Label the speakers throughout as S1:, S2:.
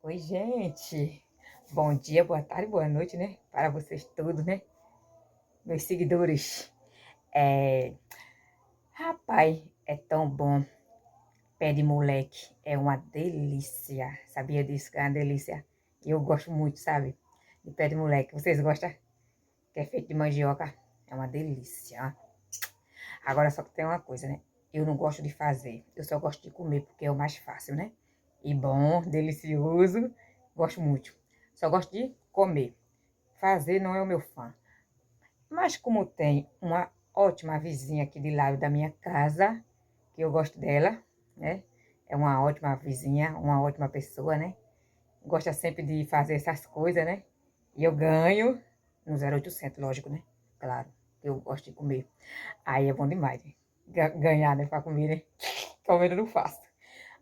S1: Oi, gente. Bom dia, boa tarde, boa noite, né? Para vocês todos, né? Meus seguidores. É... Rapaz, é tão bom. Pé de moleque é uma delícia. Sabia disso que é uma delícia? Eu gosto muito, sabe? De pé de moleque. Vocês gostam? Que é feito de mandioca? É uma delícia. Agora só que tem uma coisa, né? Eu não gosto de fazer. Eu só gosto de comer porque é o mais fácil, né? E bom, delicioso. Gosto muito. Só gosto de comer. Fazer não é o meu fã. Mas como tem uma ótima vizinha aqui de lado da minha casa, que eu gosto dela, né? É uma ótima vizinha, uma ótima pessoa, né? Gosta sempre de fazer essas coisas, né? E eu ganho no 0800, lógico, né? Claro, que eu gosto de comer. Aí é bom demais, né? Ganhar, né? Pra comer, né? Comendo eu não faço.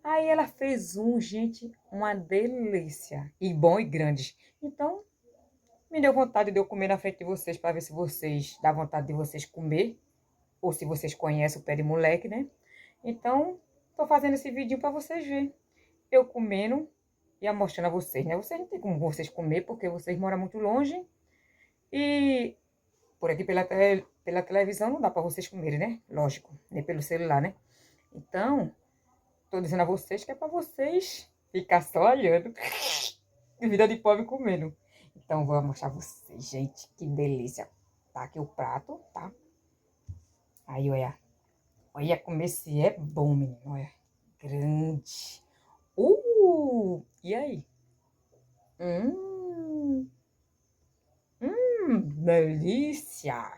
S1: Aí ela fez gente, uma delícia. E bom e grande. Então, me deu vontade de eu comer na frente de vocês para ver se vocês dá vontade de vocês comer ou se vocês conhecem o pé de moleque, né? Então, tô fazendo esse vídeo para vocês verem. Eu comendo e mostrando a vocês, né? Vocês não tem como vocês comer porque vocês moram muito longe e por aqui pela televisão não dá para vocês comerem, né? Lógico, nem pelo celular, né? Então, tô dizendo a vocês que é para vocês ficar só olhando. Vida de pobre comendo. Então, vou mostrar pra vocês, gente. Que delícia. Tá aqui o prato, tá? Aí, olha. Olha como esse é bom, menino. Olha. Grande. E aí? Hum. Delícia.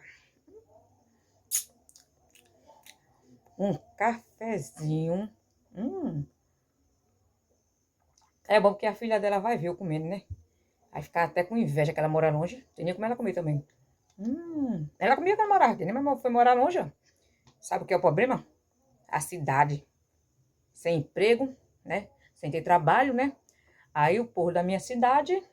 S1: Um cafezinho. Hum. É bom porque a filha dela vai ver eu comendo, né? Vai ficar até com inveja que ela mora longe. Tem nem como ela comer também. Ela comia quando morava aqui, né? Mas foi morar longe, ó. Sabe o que é o problema? A cidade. Sem emprego, né? Sem ter trabalho, né? Aí o povo da minha cidade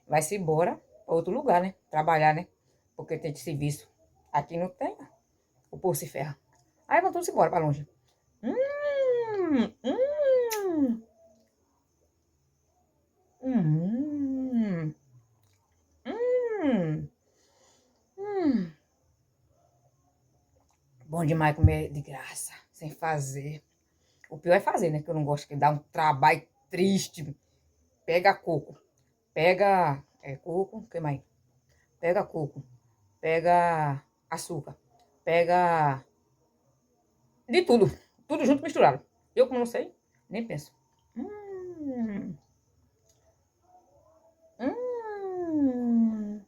S1: vai se embora para outro lugar, né? Trabalhar, né? Porque tem de serviço. Aqui não tem, o povo se ferra. Aí vão todos embora para longe. Hum, hum, hum, hum, hum. Bom demais comer de graça, sem fazer. O pior é fazer, né? Que eu não gosto, que dá um trabalho triste. Pega coco, pega coco, o que mais? Pega coco, pega açúcar, pega de tudo, tudo junto misturado. Eu, como não sei, nem penso. Hum, hum,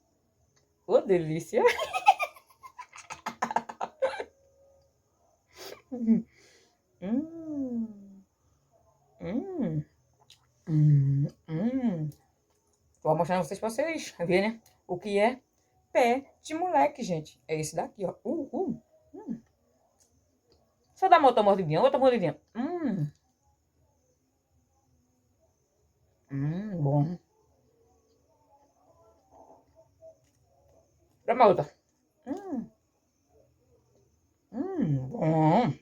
S1: ô delícia. Hum, hum, hum. Vou mostrar pra vocês verem, né? O que é pé de moleque, gente. É esse daqui, ó. Só dá uma outra mordidinha, outra mordidinha. Bom. Dá uma outra. Hum, bom.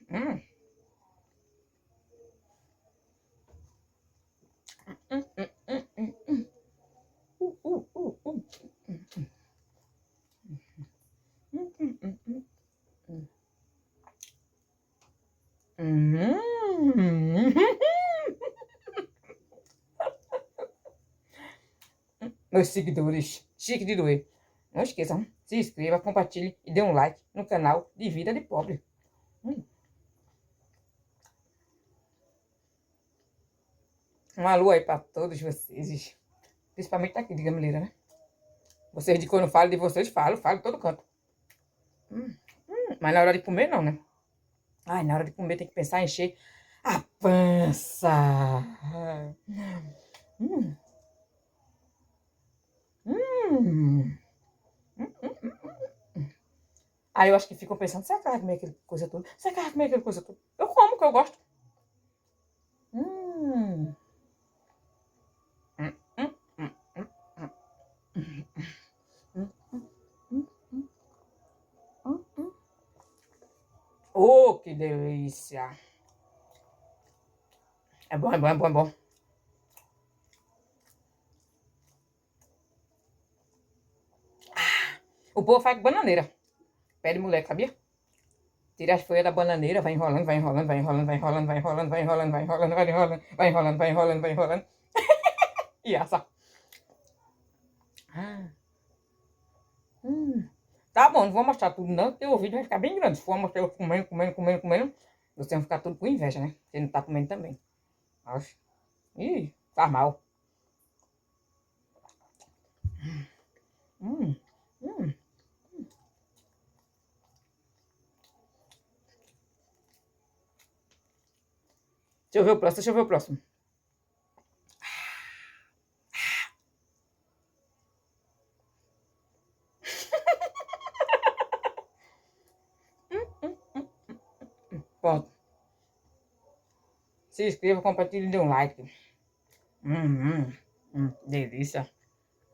S1: Hum, hum, hum, hum, hum. Uh, uh, uh, uh. Hum, hum, hum, hum, hum. Hum. Meus seguidores, chique de doer. Não esqueçam, se inscreva, compartilhe e dê um like no canal de Vida de Pobre. Um alô aí pra todos vocês. Principalmente daqui de Gameleira, né? Vocês de quando eu falo de vocês, falo todo canto. Mas na hora de comer, não, né? Ai, na hora de comer tem que pensar em encher a pança. Hum, hum. Aí eu acho que ficam pensando, será que vai comer aquela coisa toda? Será que vai comer aquela coisa toda? Eu como, que eu gosto. Hum. Hum, hum, hum, hum, hum, hum, hum. Oh, que delícia. É bom, é bom, é bom, é bom. O povo faz com bananeira. Pé de moleque, sabia? Tira as folhas da bananeira, vai enrolando, vai enrolando, vai enrolando, vai enrolando, vai enrolando, vai enrolando, vai enrolando, vai enrolando, vai enrolando, vai enrolando, vai enrolando. E assa. Ah. Tá bom, não vou mostrar tudo não, porque o vídeo vai ficar bem grande. Se for mostrar eu comendo, comendo, comendo, comendo, vocês vão ficar tudo com inveja, né? Você não tá comendo também. Nossa. Ih, faz mal. Hum, hum. Deixa eu ver o próximo, deixa eu ver o próximo. Pronto. Se inscreva, compartilhe e dê um like. Delícia.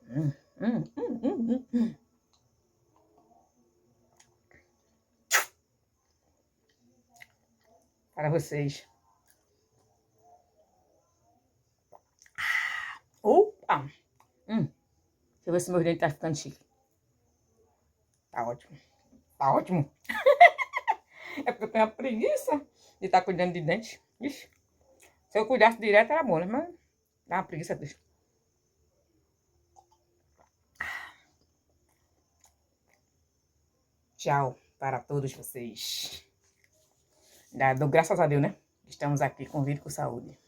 S1: Hum, hum, hum, hum, hum. Para vocês. Opa! Deixa eu ver se meu dente tá ficando chique. Tá ótimo. Tá ótimo. É porque eu tenho a preguiça de estar cuidando de dente. Ixi. Se eu cuidasse direto era bom, né? Mas dá uma preguiça disso. Tchau para todos vocês. Dou graças a Deus, né? Estamos aqui com vida e com saúde.